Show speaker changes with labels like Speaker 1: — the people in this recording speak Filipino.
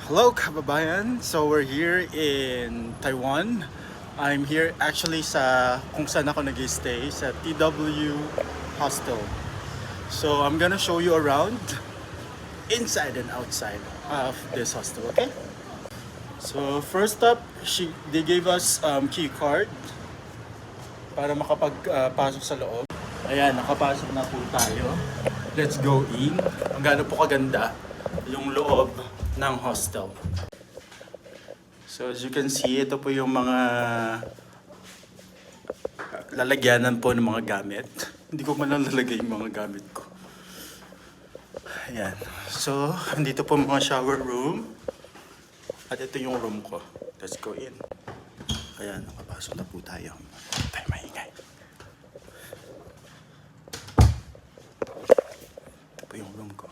Speaker 1: Hello kababayan! So we're here in Taiwan. I'm here actually sa kung saan ako nag-stay sa TW Hostel. So I'm gonna show you around inside and outside of this hostel, okay? So first up, they gave us key card para makapag-pasok sa loob. Ayan, nakapasok na po tayo. Let's go in. Ang gaano po kaganda yung loob ng hostel. So as you can see, ito po yung mga lalagyanan po ng mga gamit. Hindi ko man lalagay yung mga gamit ko. Ayan. So, dito po mga shower room. At ito yung room ko. Let's go in. Ayan, nakapasok na po tayo. Tayo maingay. Ito po yung room ko.